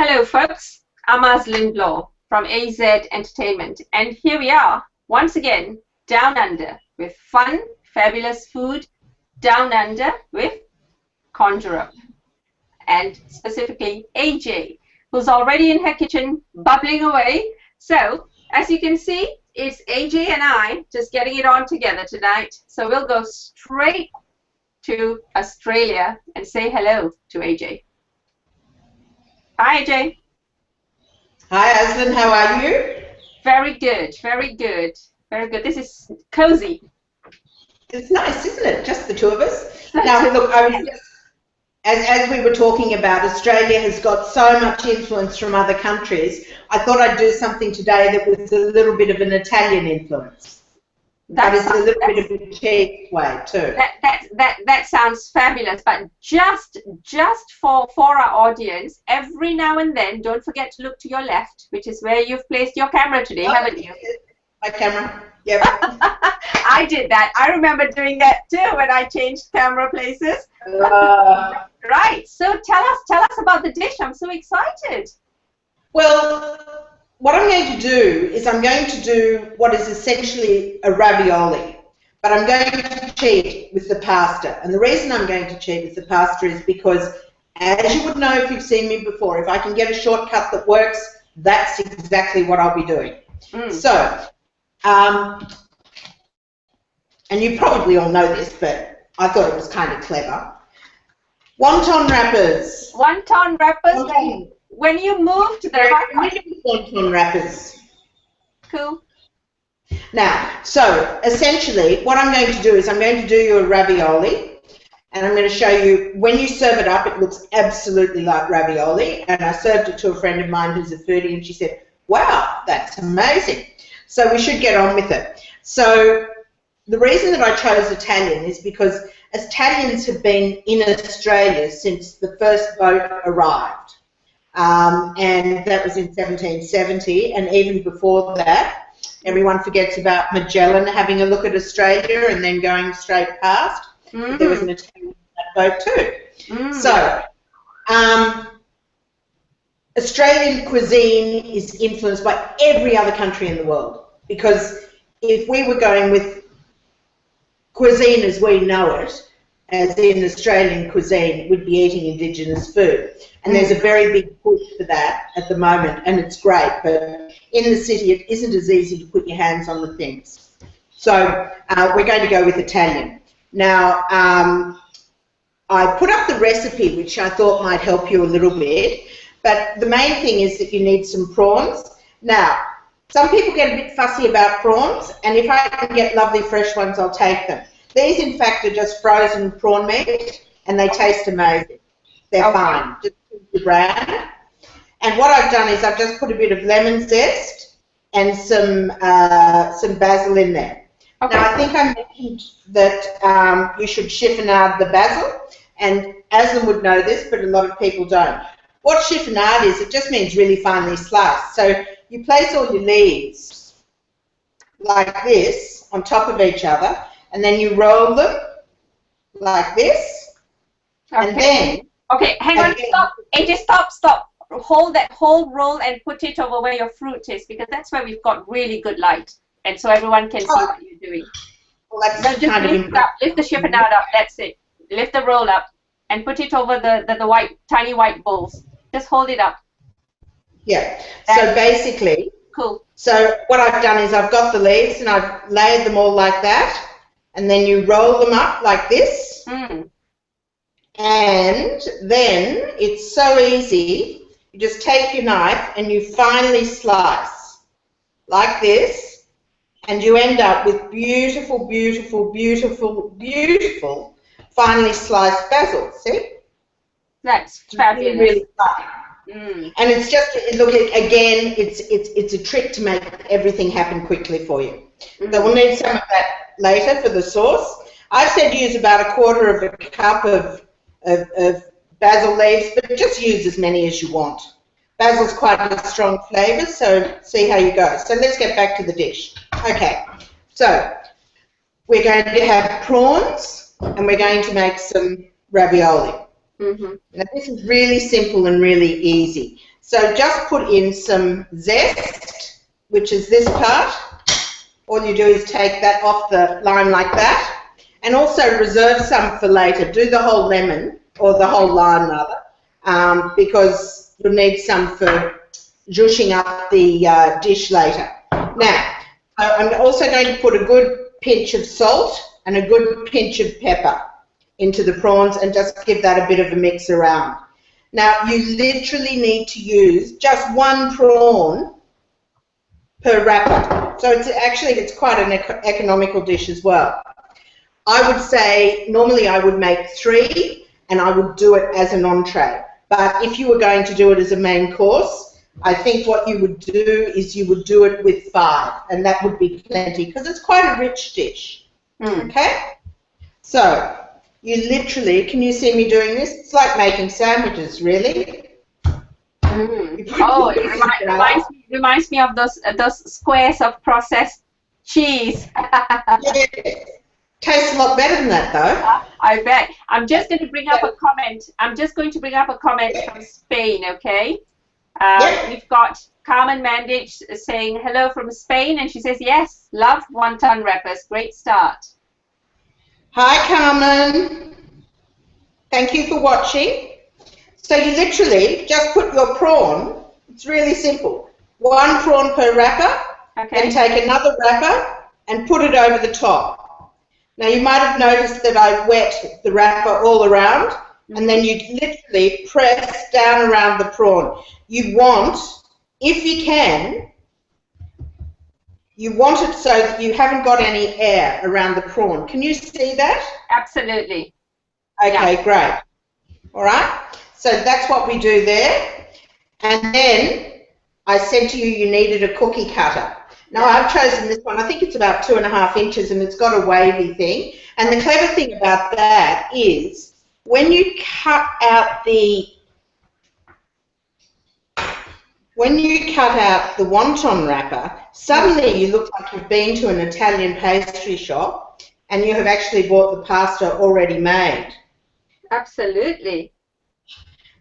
Hello folks, I'm Aslin Blow from AZ Entertainment, and here we are once again down under with fun, fabulous food down under with CONJURUP, and specifically AJ, who's already in her kitchen bubbling away. So as you can see, it's AJ and I just getting it on together tonight. So we'll go straight to Australia and say hello to AJ. Hi, AJ. Hi, Aslin. How are you? Very good, very good, very good. This is cozy. It's nice, isn't it? Just the two of us. Now, look, I was just, as we were talking about, Australia has got so much influence from other countries. I thought I'd do something today that was a little bit of an Italian influence. That is a little bit of a cheap way too. That sounds fabulous. But just for our audience, every now and then, don't forget to look to your left, which is where you've placed your camera today, haven't you? My camera. Yep. I did that. I remember doing that too when I changed camera places. Right. So tell us about the dish. I'm so excited. Well, what I'm going to do is I'm going to do what is essentially a ravioli, but I'm going to cheat with the pasta. And the reason I'm going to cheat with the pasta is because, as you would know if you've seen me before, if I can get a shortcut that works, that's exactly what I'll be doing. So, and you probably all know this, but I thought it was kind of clever. Wonton wrappers. Wonton wrappers. Wonton. When you moved there, wonton wrappers. Cool. Now, so essentially, what I'm going to do is I'm going to do you a ravioli, and I'm going to show you when you serve it up. It looks absolutely like ravioli, and I served it to a friend of mine who's a foodie, and she said, "Wow, that's amazing." So we should get on with it. So the reason that I chose Italian is because Italians have been in Australia since the first boat arrived. And that was in 1770, and even before that, everyone forgets about Magellan having a look at Australia and then going straight past. There was an Italian on that boat too. So, Australian cuisine is influenced by every other country in the world, because if we were going with cuisine as we know it, as in Australian cuisine, we'd be eating Indigenous food. And there's a very big push for that at the moment, and it's great, but in the city it isn't as easy to put your hands on the things. So we're going to go with Italian. Now, I put up the recipe, which I thought might help you a little bit, but the main thing is that you need some prawns. Now, some people get a bit fussy about prawns, and if I can get lovely fresh ones, I'll take them. These, in fact, are just frozen prawn meat, and they taste amazing. They're fine, just brown. And what I've done is I've just put a bit of lemon zest and some basil in there. Okay. Now, I think I mentioned that you should chiffonade the basil, and Aslan would know this, but a lot of people don't. What chiffonade is, it just means really finely sliced. So you place all your leaves like this on top of each other, and then you roll them like this, and then... Okay, hang on, stop. AJ, stop. Hold that whole roll and put it over where your fruit is, because that's where we've got really good light, and so everyone can see what you're doing. Well, that's just kind of lift the chiffonade up, that's it. Lift the roll up and put it over the white, tiny white bowls. Just hold it up. Yeah, so basically... Cool. So what I've done is I've got the leaves and I've laid them all like that, and then you roll them up like this. And then it's so easy, you just take your knife and you finely slice like this, and you end up with beautiful, beautiful, beautiful, beautiful finely sliced basil. See? That's fabulous. Really fine. And it's just, look, again, it's a trick to make everything happen quickly for you. So we'll need some of that later for the sauce. I've said use about 1/4 of a cup of basil leaves, but just use as many as you want. Basil's quite a strong flavour, so see how you go. So let's get back to the dish. Okay, so we're going to have prawns, and we're going to make some ravioli. Now this is really simple and really easy. So just put in some zest, which is this part. All you do is take that off the lime like that, and also reserve some for later. Do the whole lemon, or the whole lime rather, because you'll need some for zhuzhing up the dish later. Now, I'm also going to put a good pinch of salt and a good pinch of pepper into the prawns and just give that a bit of a mix around. Now, you literally need to use just one prawn per wrapper. So it's quite an economical dish as well. I would say normally I would make 3 and I would do it as an entree. But if you were going to do it as a main course, I think what you would do is you would do it with 5, and that would be plenty because it's quite a rich dish. Okay? So, you literally, can you see me doing this? It's like making sandwiches, really. Oh, it reminds me of those squares of processed cheese. Yeah. Tastes a lot better than that, though. I bet. I'm just going to bring up a comment. From Spain, okay? We've got Carmen Mandich saying hello from Spain, and she says, yes, love wonton wrappers. Great start. Hi, Carmen. Thank you for watching. So you literally just put your prawn, it's really simple, 1 prawn per wrapper, then take another wrapper and put it over the top. Now you might have noticed that I wet the wrapper all around, and then you literally press down around the prawn. You want, if you can, you want it so that you haven't got any air around the prawn. Can you see that? Absolutely. Okay, great. All right. So that's what we do there. And then I said to you, you needed a cookie cutter. Now I've chosen this one. I think it's about 2.5 inches, and it's got a wavy thing. And the clever thing about that is when you cut out the wonton wrapper, suddenly you look like you've been to an Italian pastry shop and you have actually bought the pasta already made. Absolutely.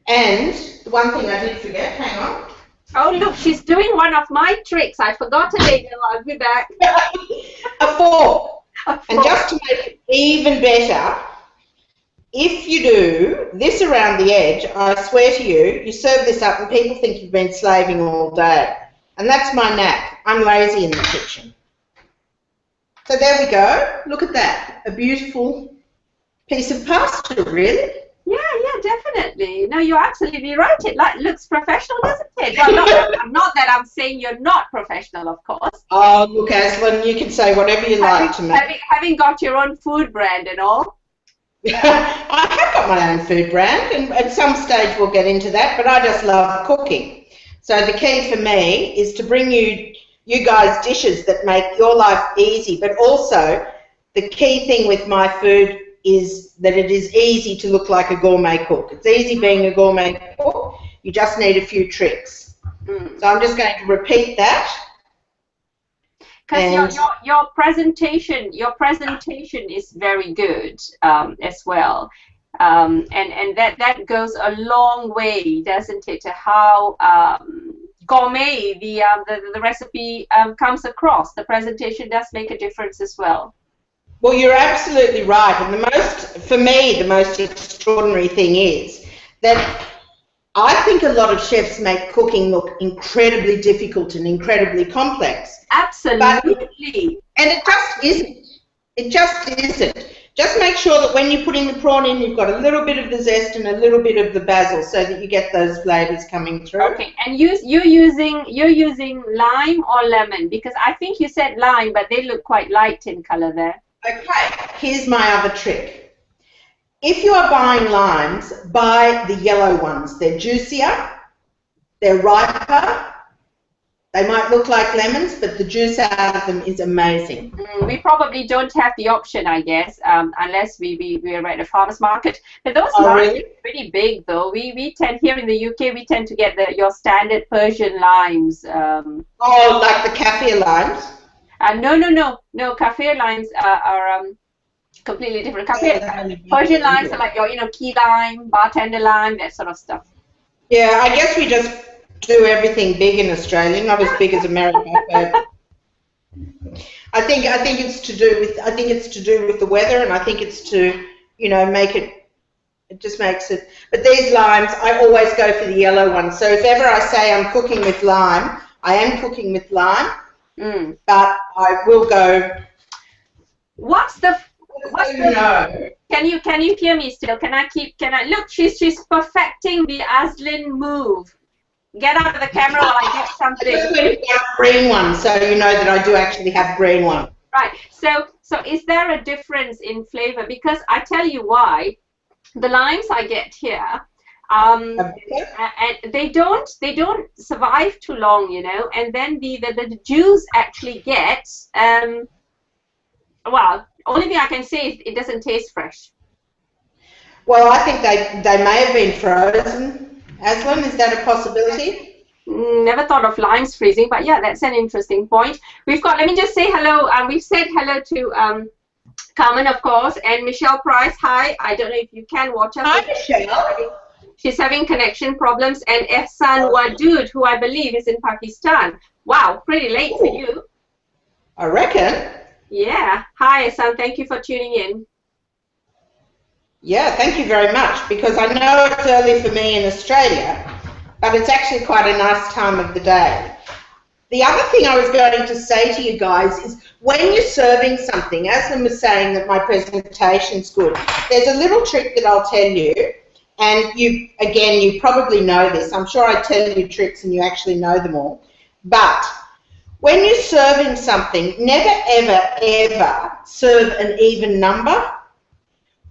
And the one thing I did forget, hang on. Oh, look, she's doing one of my tricks. I forgot to make it. I'll be back. A fork. And just to make it even better, if you do this around the edge, I swear to you, you serve this up and people think you've been slaving all day. And that's my knack. I'm lazy in the kitchen. So there we go. Look at that. A beautiful piece of pasta, really. Yeah, definitely. No, you're absolutely right. It looks professional, doesn't it? Well, not that I'm saying you're not professional, of course. Oh, look, Aslan, you can say whatever you like to me. Having got your own food brand and all. I have got my own food brand, and at some stage we'll get into that, but I just love cooking. So the key for me is to bring you guys dishes that make your life easy, but also the key thing with my food is that it is easy to look like a gourmet cook. It's easy being a gourmet cook. You just need a few tricks. So I'm just going to repeat that. Because your presentation is very good as well, and that goes a long way, doesn't it, to how gourmet the recipe comes across. The presentation does make a difference as well. Well, you're absolutely right, and for me, the most extraordinary thing is that I think a lot of chefs make cooking look incredibly difficult and incredibly complex. Absolutely. And it just isn't. It just isn't. Just make sure that when you're putting the prawn in, you've got a little bit of the zest and a little bit of the basil so that you get those flavors coming through. Okay, and you're using lime or lemon? Because I think you said lime, but they look quite light in color there. Okay, here's my other trick. If you are buying limes, buy the yellow ones. They're juicier, they're riper, they might look like lemons, but the juice out of them is amazing. We probably don't have the option, I guess, unless we're at a farmer's market. But those limes are pretty big, though. We tend, here in the UK, we tend to get your standard Persian limes. Oh, like the kaffir limes? No, kaffir limes are completely different. Persian limes are like your, key lime, bartender lime, that sort of stuff. Yeah, I guess we just do everything big in Australia, not as big as America, but I think it's to do with the weather, and I think it's to, you know, make it. It just makes it. But these limes, I always go for the yellow ones. So if ever I say I'm cooking with lime, I am cooking with lime. But I will go. Can you hear me still? Can I look? She's perfecting the Aslin move. Get out of the camera while I get something. Just when you've got a green one, so you know that I do actually have green one. Right. So is there a difference in flavor? Because I tell you why. The limes I get here, and they don't survive too long, you know. And then the juice actually gets well. Only thing I can say is it doesn't taste fresh. Well, I think they may have been frozen. Aslin, is that a possibility? Never thought of limes freezing, but yeah, that's an interesting point. We've got. Let me just say hello. We've said hello to Carmen, of course, and Michelle Price. Hi. I don't know if you can watch us. Hi, Michelle. She's having connection problems. And Ehsan Wadud, who I believe is in Pakistan. Wow, pretty late for you. I reckon. Yeah. Hi, Ehsan. Thank you for tuning in. Yeah, thank you very much, because I know it's early for me in Australia, but it's actually quite a nice time of the day. The other thing I was going to say to you guys is when you're serving something, as I was saying that my presentation's good, there's a little trick that I'll tell you, and you probably know this. I'm sure I tell you tricks and you actually know them all. But when you're serving something, never, ever, ever serve an even number.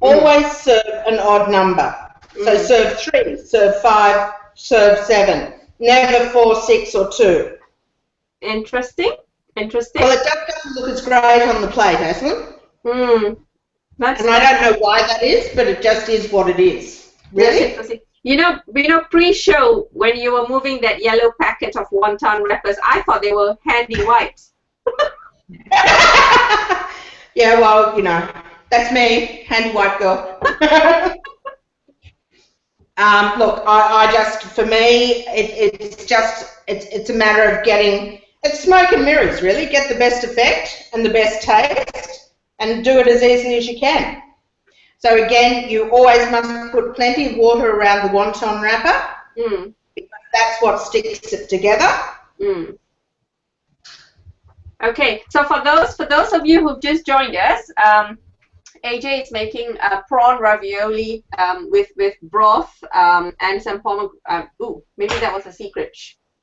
Always serve an odd number. So serve 3, serve 5, serve 7. Never 4, 6, or 2. Interesting. Interesting. Well, it doesn't look as great on the plate, hasn't it? And I don't know why that is, but it just is what it is. Really? You know, pre-show, when you were moving that yellow packet of wonton wrappers, I thought they were handy wipes. Yeah, well, you know, that's me, handy wipe girl. Look, I just, for me, it's a matter of getting. It's smoke and mirrors, really. Get the best effect and the best taste and do it as easily as you can. So again, you always must put plenty of water around the wonton wrapper because that's what sticks it together. Okay, so for those of you who've just joined us, AJ is making prawn ravioli with broth and some pomegranate. Maybe that was a secret.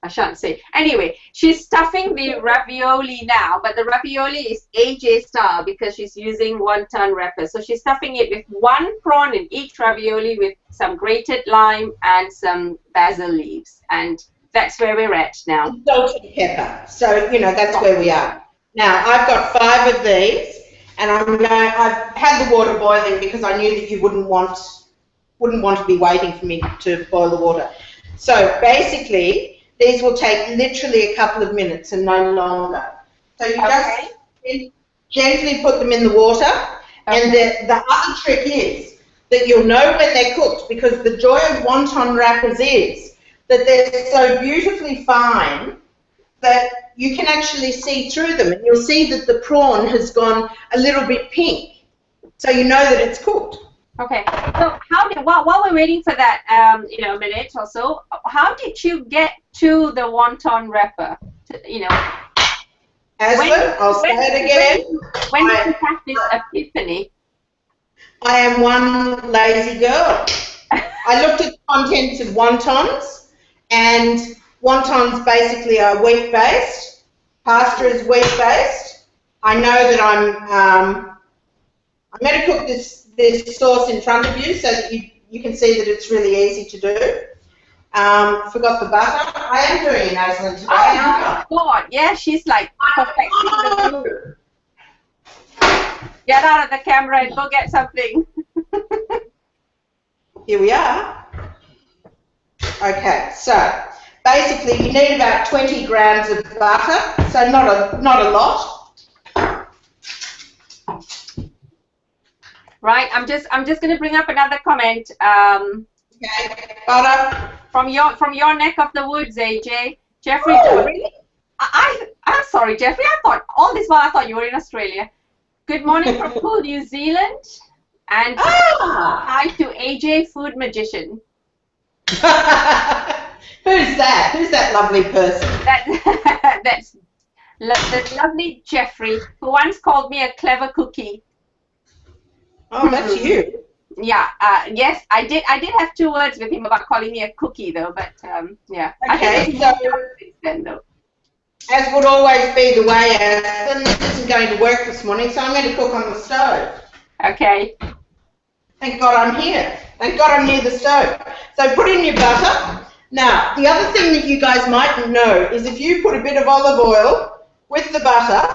I shan't say. Anyway, she's stuffing the ravioli now, but the ravioli is AJ style because she's using wonton wrappers. So she's stuffing it with 1 prawn in each ravioli with some grated lime and some basil leaves. And that's where we're at now. Salt and pepper. So, you know, that's where we are. Now, I've got 5 of these, and I've had the water boiling because I knew that you wouldn't want to be waiting for me to boil the water. So basically, these will take literally a couple of minutes and no longer. So you just gently put them in the water, and the other trick is that you'll know when they're cooked, because the joy of wonton wrappers is that they're so beautifully fine that you can actually see through them, and you'll see that the prawn has gone a little bit pink, so you know that it's cooked. Okay, so while we're waiting for that, you know, a minute or so, how did you get to the wonton wrapper? You know, I'll say it again. When did you have this epiphany? I am one lazy girl. I looked at the contents of wontons, and wontons basically are wheat-based. Pasta is wheat-based. I know that I'm going to cook this sauce in front of you so that you can see that it's really easy to do. Forgot the butter. I am doing an Aslin today. Oh my God! Yeah, she's like perfecting the move. Get out of the camera and go get something. Here we are. Okay, so basically you need about 20 grams of butter, so not a lot. Right, I'm just going to bring up another comment. Okay, butter, from your neck of the woods, AJ. Jeffrey. Oh, really? I'm sorry, Jeffrey. I thought all this while I thought you were in Australia. Good morning from cool New Zealand, and hi to AJ, food magician. Who's that? Who's that lovely person? That's the lovely Jeffrey, who once called me a clever cookie. Oh, that's you. Yeah. Yes, I did have 2 words with him about calling me a cookie, though. But yeah. Okay. So then, though. As would always be the way, this isn't going to work this morning, so I'm going to cook on the stove. Okay. Thank God I'm here. Thank God I'm near the stove. So put in your butter. Now, the other thing that you guys mightn't know is if you put a bit of olive oil with the butter,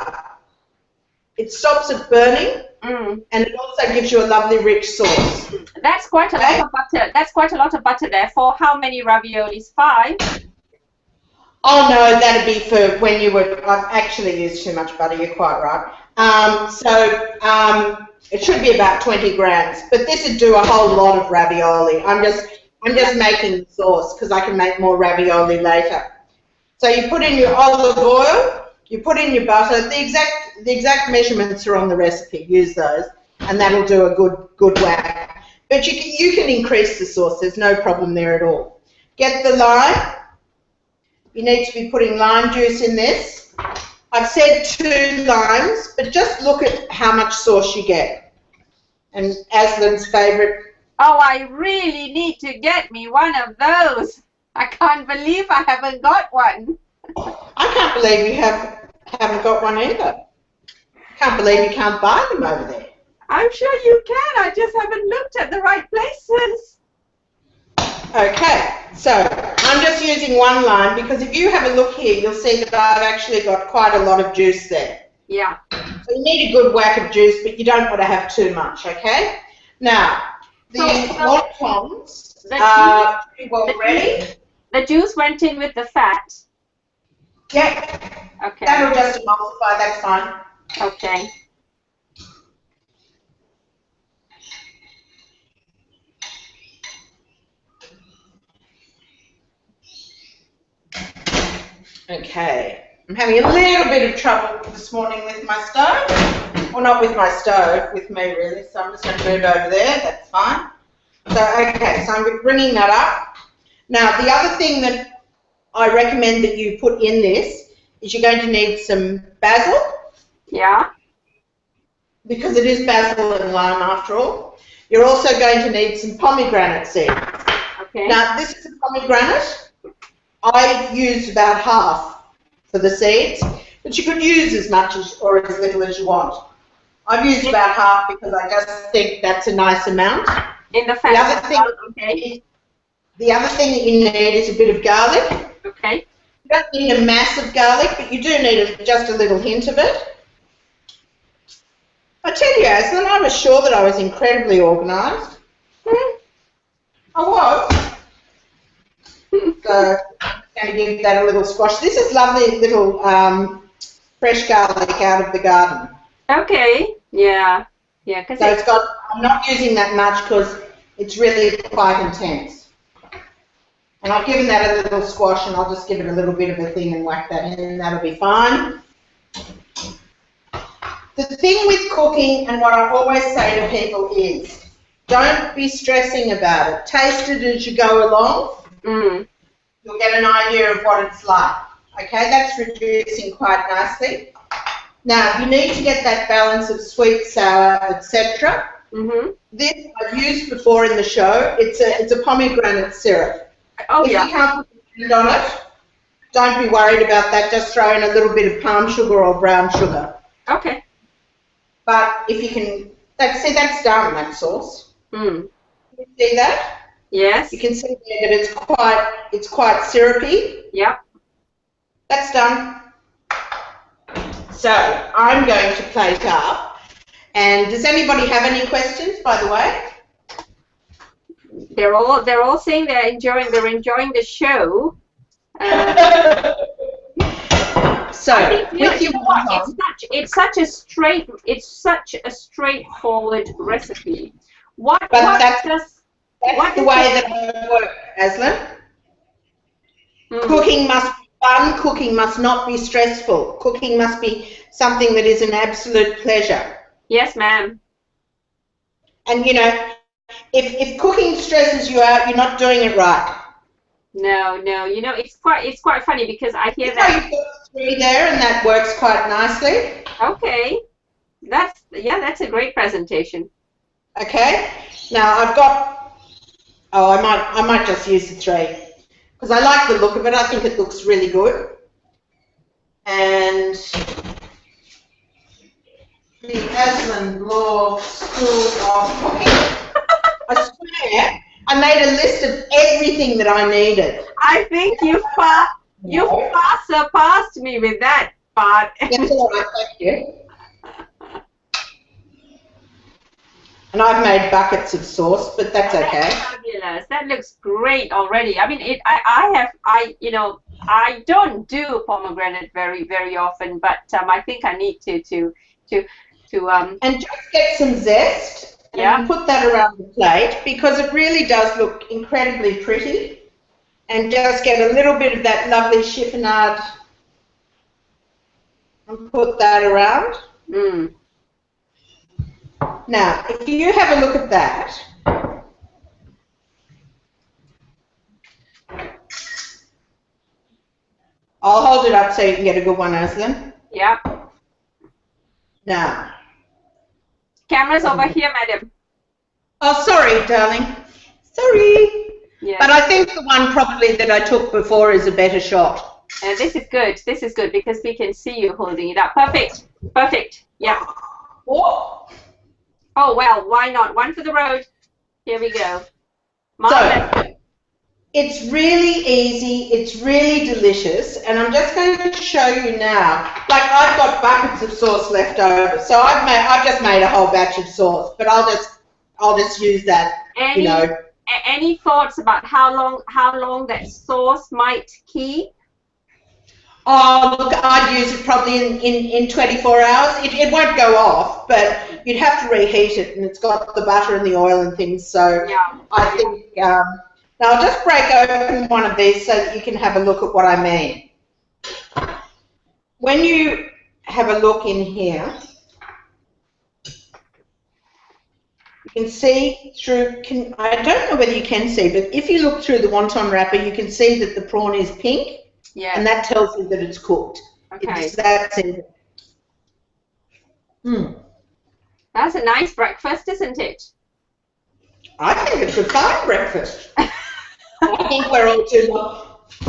it stops it burning, and it also gives you a lovely rich sauce. That's quite a lot of butter. That's quite a lot of butter there. For how many raviolis? 5? Oh no, that'd be for when you were. I've actually used too much butter. You're quite right. It should be about 20 grams, but this would do a whole lot of ravioli. I'm just making the sauce because I can make more ravioli later. So you put in your olive oil, you put in your butter. The exact measurements are on the recipe. Use those, and that'll do a good whack. But you can increase the sauce. There's no problem there at all. Get the lime. You need to be putting lime juice in this. I've said 2 limes, but just look at how much sauce you get. And Aslan's favourite. Oh, I really need to get me one of those. I can't believe I haven't got one. I can't believe you haven't got one either. I can't believe you can't buy them over there. I'm sure you can. I just haven't looked at the right places. Okay, so I'm just using 1 lime because if you have a look here, you'll see that I've actually got quite a lot of juice there. Yeah. So you need a good whack of juice, but you don't want to have too much, okay? Now, the wontons are pretty well ready. The juice went in with the fat. Yeah. Okay. That'll just emulsify, that's fine. Okay. Okay, I'm having a little bit of trouble this morning with my stove. Well, not with my stove, with me really, so I'm just going to move over there, that's fine. So, okay, so I'm bringing that up. Now, the other thing that I recommend that you put in this is you're going to need some basil. Yeah. Because it is basil and lime after all. You're also going to need some pomegranate seeds. Okay. Now, this is a pomegranate. I used about half for the seeds, but you could use as much or as little as you want. I've used about half because I just think that's a nice amount. In the fat. The other thing that you need is a bit of garlic. Okay. You don't need a mass of garlic, but you do need just a little hint of it. I tell you, Aslan, I was sure that I was incredibly organised. I was. So I'm going to give that a little squash. This is lovely little fresh garlic out of the garden. Okay. Yeah. Yeah. So it's got. I'm not using that much because it's really quite intense. And I've given that a little squash, and I'll just give it a little bit of a thing and whack that in, and that'll be fine. The thing with cooking, and what I always say to people is, don't be stressing about it. Taste it as you go along. You'll get an idea of what it's like. Okay, that's reducing quite nicely. Now, you need to get that balance of sweet, sour, etc. This I've used before in the show. It's a pomegranate syrup. Oh, if you can't put a blend on it, don't be worried about that. Just throw in a little bit of palm sugar or brown sugar. Okay. But if you can, that's done, that sauce. You see that? Yes. You can see there that it's quite syrupy. Yep. That's done. So I'm going to plate up. And does anybody have any questions, by the way? They're all saying they're enjoying the show. So with your it's such a straightforward recipe. That's the way that I work, Aslan. Cooking must be fun. Cooking must not be stressful. Cooking must be something that is an absolute pleasure. Yes, ma'am. And you know, if cooking stresses you out, you're not doing it right. No, no. You know, it's quite funny because I hear that. You've got 3 there, and that works quite nicely. Okay, that's a great presentation. Okay. Now I've got. Oh, I might just use the 3 because I like the look of it. I think it looks really good. And the Aslan Law School of Cooking. I swear, I made a list of everything that I needed. I think you far surpassed me with that part. That's all right, thank you. And I've made buckets of sauce, but that's okay. That's fabulous. That looks great already. I mean, I don't do pomegranate very often, but I think I need to and just get some zest. And put that around the plate because it really does look incredibly pretty. And just get a little bit of that lovely chiffonade and put that around. Now, if you have a look at that, I'll hold it up so you can get a good one, Aslan. Yeah. Now. Camera's over here, madam. Oh, sorry, darling. Sorry. Yeah. But I think the one probably that I took before is a better shot. This is good. This is good because we can see you holding it up. Perfect. Perfect. Yeah. Oh, well, why not? One for the road. Here we go. So, it's really easy. It's really delicious. And I'm just going to show you now. Like, I've got buckets of sauce left over. So I've just made a whole batch of sauce. But I'll just use that, you know. Any thoughts about how long that sauce might keep? Oh, look, I'd use it probably in 24 hours. It won't go off, but you'd have to reheat it, and it's got the butter and the oil and things. So yeah. I think, now I'll just break open one of these so that you can have a look at what I mean. When you have a look in here, you can see through, I don't know whether you can see, but if you look through the wonton wrapper, you can see that the prawn is pink. Yeah. And that tells you that it's cooked. Okay. It's that simple. That's a nice breakfast, isn't it? I think it's a fine breakfast. I think we're all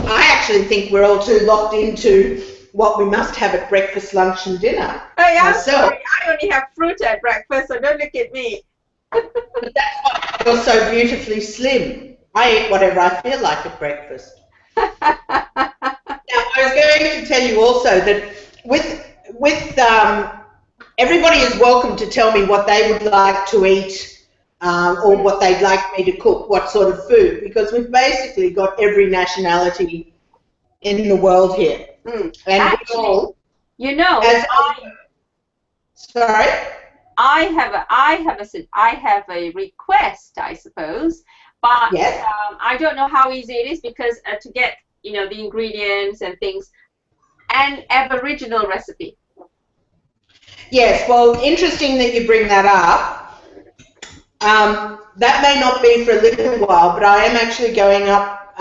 I actually think we're all too locked into what we must have at breakfast, lunch and dinner. Oh, yeah, myself. I only have fruit at breakfast, so don't look at me. But that's why you're so beautifully slim. I eat whatever I feel like at breakfast. Now, I was going to tell you also that with everybody is welcome to tell me what they would like to eat or what they'd like me to cook, what sort of food, because we've basically got every nationality in the world here. And actually, you know, sorry? I have a request, I suppose, but yes. I don't know how easy it is because to get the ingredients and things, an Aboriginal recipe. Yes, well, interesting that you bring that up. That may not be for a little while, but I am actually going up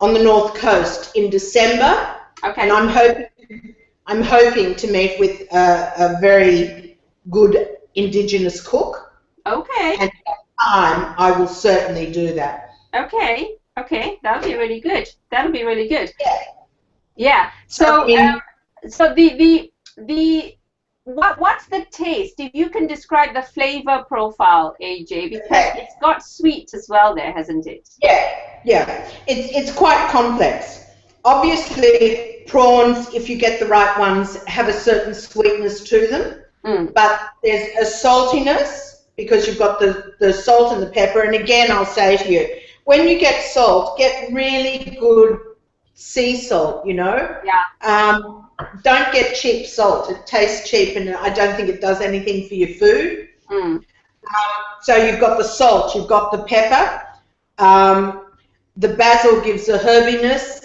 on the North Coast in December. Okay. And I'm hoping to meet with a very good Indigenous cook. Okay. And at that time, I will certainly do that. Okay. Okay, that'll be really good. That'll be really good. Yeah. Yeah. So, what's the taste? If you can describe the flavor profile, AJ, because it's got sweet as well there, hasn't it? Yeah. Yeah. It's quite complex. Obviously, prawns, if you get the right ones, have a certain sweetness to them. But there's a saltiness because you've got the salt and the pepper. And again, I'll say to you, when you get salt, get really good sea salt, Yeah. Don't get cheap salt. It tastes cheap and I don't think it does anything for your food. So you've got the salt, you've got the pepper. the basil gives a herbiness.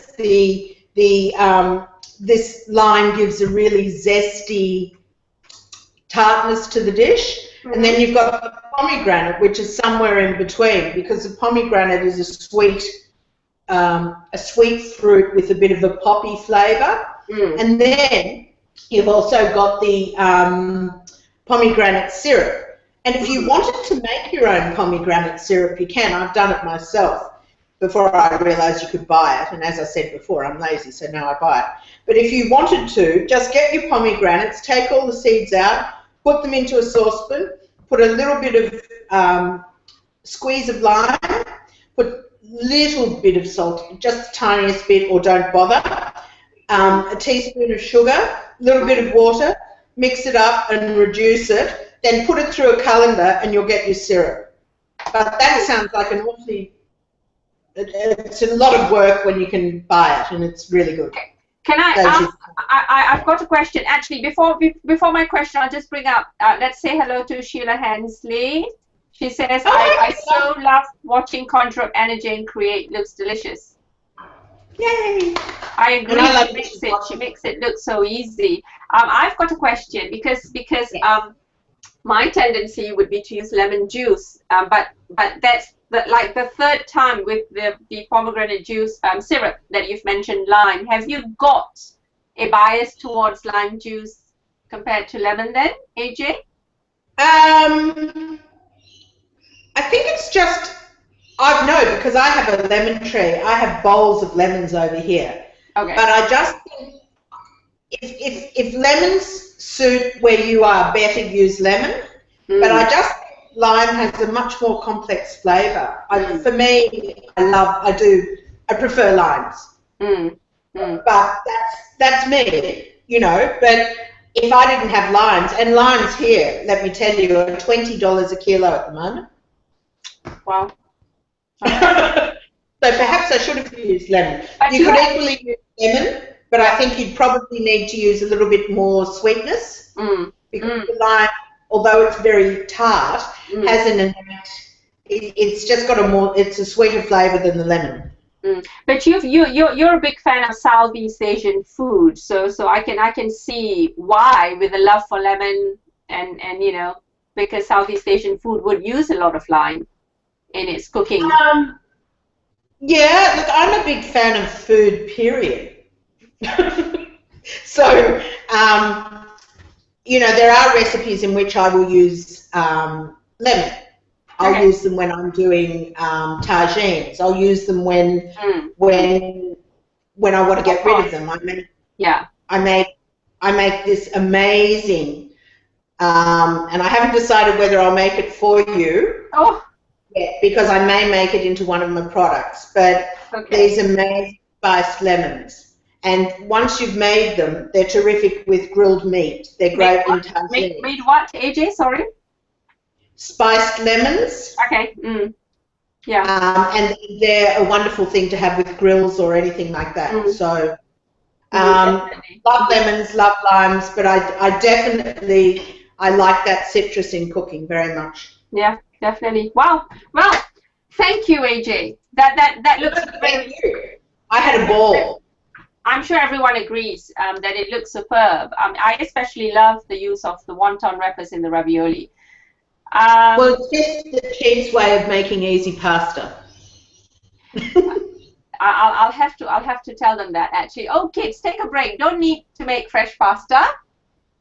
This lime gives a really zesty tartness to the dish. And then you've got the pomegranate, which is somewhere in between, because the pomegranate is a sweet fruit with a bit of a poppy flavour. And then you've also got the pomegranate syrup. And if you wanted to make your own pomegranate syrup, you can. I've done it myself before I realised you could buy it. And as I said before, I'm lazy, so now I buy it. But if you wanted to, just get your pomegranates, take all the seeds out, put them into a saucepan, put a little bit of squeeze of lime, put a little bit of salt, just the tiniest bit, or don't bother, a teaspoon of sugar, a little bit of water, mix it up and reduce it, then put it through a colander and you'll get your syrup. But that sounds like an awfully, it's a lot of work when you can buy it, and it's really good. Can I've got a question. Actually, before my question, I'll just bring up, let's say hello to Sheila Hensley. She says, I so love watching CONJURUP Annajane create. Looks delicious. Yay! I agree. She makes it look so easy. I've got a question because yes. My tendency would be to use lemon juice, but that's like the third time with the pomegranate juice syrup that you've mentioned, lime. Have you got a bias towards lime juice compared to lemon then, AJ? I think it's just, no, because I have a lemon tree. I have bowls of lemons over here. Okay. But I just think if lemons suit where you are, better use lemon. But I just think lime has a much more complex flavour. For me, I prefer limes. But that's me, you know. But if I didn't have limes, and limes here, let me tell you, are $20 a kilo at the moment. Wow. So perhaps I should have used lemon. You could equally use lemon, but I think you'd probably need to use a little bit more sweetness because the lime, although it's very tart, has an innate, it's just got it's a sweeter flavour than the lemon. But you're a big fan of Southeast Asian food, so I can see why, with a love for lemon and you know, because Southeast Asian food would use a lot of lime in its cooking. Yeah, look, I'm a big fan of food, period. So, you know, there are recipes in which I will use lemon. I'll use them when I'm doing tagines. I'll use them when I want to get rid of them. I make this amazing, and I haven't decided whether I'll make it for you. Oh. Yeah, because I may make it into one of my products. But these amazing spiced lemons. And once you've made them, they're terrific with grilled meat. They're great in tagines. Made what, AJ? Sorry? Spiced lemons. Okay. Yeah. And they're a wonderful thing to have with grills or anything like that. So, love lemons, love limes, but I definitely, I like that citrus in cooking very much. Yeah, definitely. Wow. Well, thank you, AJ. That looks great. I had a ball. I'm sure everyone agrees that it looks superb. I especially love the use of the wonton wrappers in the ravioli. Well, it's just the cheap's way of making easy pasta. I'll have to tell them that, actually. Oh, kids, take a break. Don't need to make fresh pasta.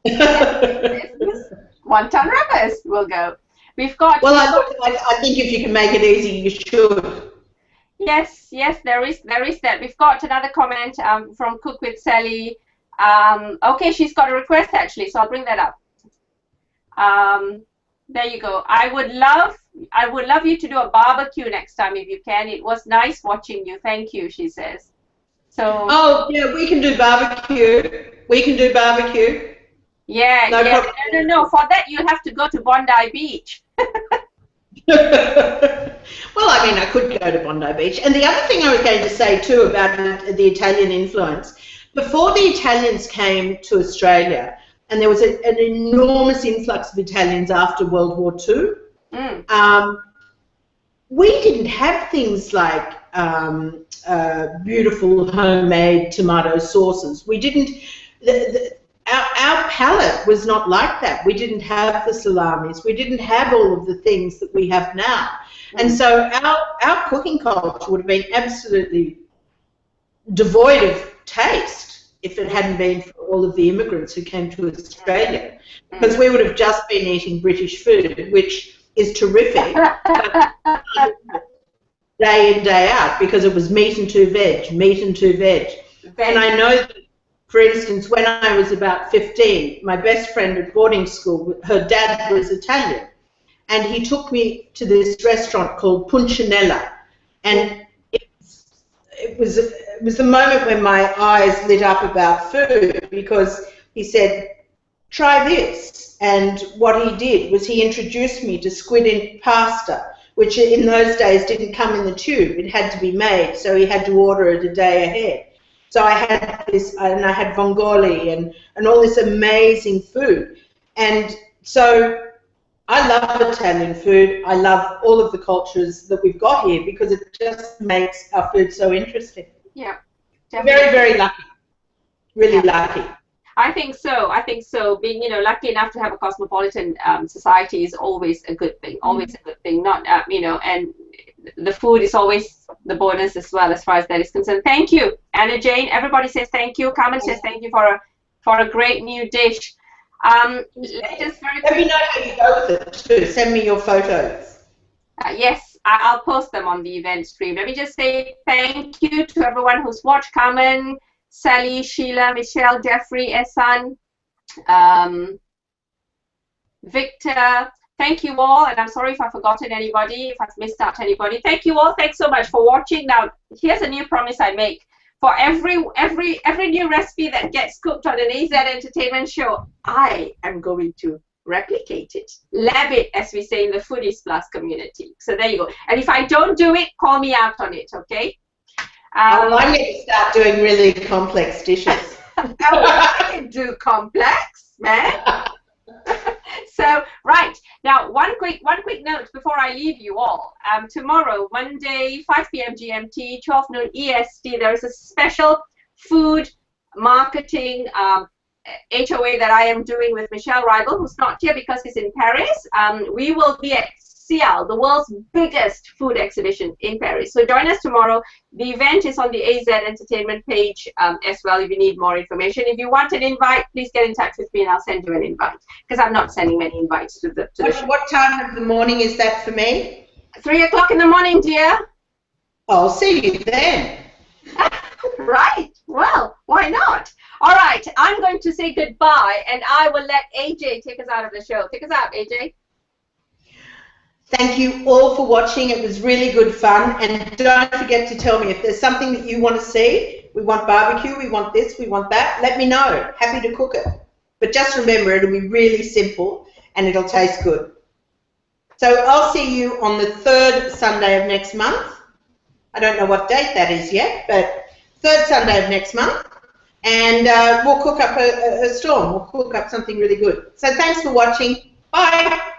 Wonton wrappers will go. We've got. Well, I think if you can make it easy, you should. Yes, there is that. We've got another comment from Cook with Sally. Okay, she's got a request actually, so I'll bring that up. There you go. I would love you to do a barbecue next time if you can. It was nice watching you. Thank you, she says. So. Oh yeah, we can do barbecue. We can do barbecue. Yeah, no. For that, you'll have to go to Bondi Beach. Well, I mean, I could go to Bondi Beach. And the other thing I was going to say too about the Italian influence, before the Italians came to Australia, and there was an enormous influx of Italians after World War II, we didn't have things like beautiful homemade tomato sauces. We didn't. Our palate was not like that. We didn't have the salamis. We didn't have all of the things that we have now. And so our cooking culture would have been absolutely devoid of taste if it hadn't been for all of the immigrants who came to Australia. Because we would have just been eating British food, which is terrific, day in, day out, because it was meat and two veg, meat and two veg. And I know that, for instance, when I was about 15, my best friend at boarding school, her dad was Italian, and he took me to this restaurant called Punchinella, and it was the moment when my eyes lit up about food, because he said, try this. And what he did was he introduced me to squid in pasta, which in those days didn't come in the tube. It had to be made, so he had to order it a day ahead. So I had this, and I had vongole and all this amazing food. And so I love Italian food. I love all of the cultures that we've got here because it just makes our food so interesting. Yeah, definitely. Very, very lucky. Really lucky. I think so. I think so. Being, lucky enough to have a cosmopolitan society is always a good thing. Always a good thing. Not, and the food is always the bonus as well, as far as that is concerned. Thank you, Annajane. Everybody says thank you. Carmen says thank you for a great new dish. Let me know how you go with it too. Send me your photos. Yes, I'll post them on the event stream. Let me just say thank you to everyone who's watched. Carmen, Sally, Sheila, Michelle, Jeffrey, Ehsan, Victor. Thank you all, and I'm sorry if I've forgotten anybody, if I've missed out anybody. Thank you all. Thanks so much for watching. Now, here's a new promise I make. For every new recipe that gets cooked on an AZ Entertainment show, I am going to replicate it, lab it, as we say in the Foodies Plus community. So there you go. And if I don't do it, call me out on it, okay? I'm going to start doing really complex dishes. I can do complex, man. So, right, now one quick note before I leave you all. Tomorrow, Monday, 5 p.m. GMT, 12 noon EST, there is a special food marketing HOA that I am doing with Michelle Reibel, who's not here because he's in Paris. We will be at CIAL, the world's biggest food exhibition in Paris. So join us tomorrow. The event is on the AZ Entertainment page as well if you need more information. If you want an invite, please get in touch with me and I'll send you an invite, because I'm not sending many invites to the show. What time of the morning is that for me? 3 o'clock in the morning, dear. I'll see you then. Right. Well, why not? All right. I'm going to say goodbye, and I will let AJ take us out of the show. Take us out, AJ. Thank you all for watching. It was really good fun. And don't forget to tell me if there's something that you want to see. We want barbecue, we want this, we want that. Let me know. Happy to cook it. But just remember, it'll be really simple and it'll taste good. So I'll see you on the 3rd Sunday of next month. I don't know what date that is yet, but 3rd Sunday of next month. And we'll cook up a storm. We'll cook up something really good. So thanks for watching. Bye.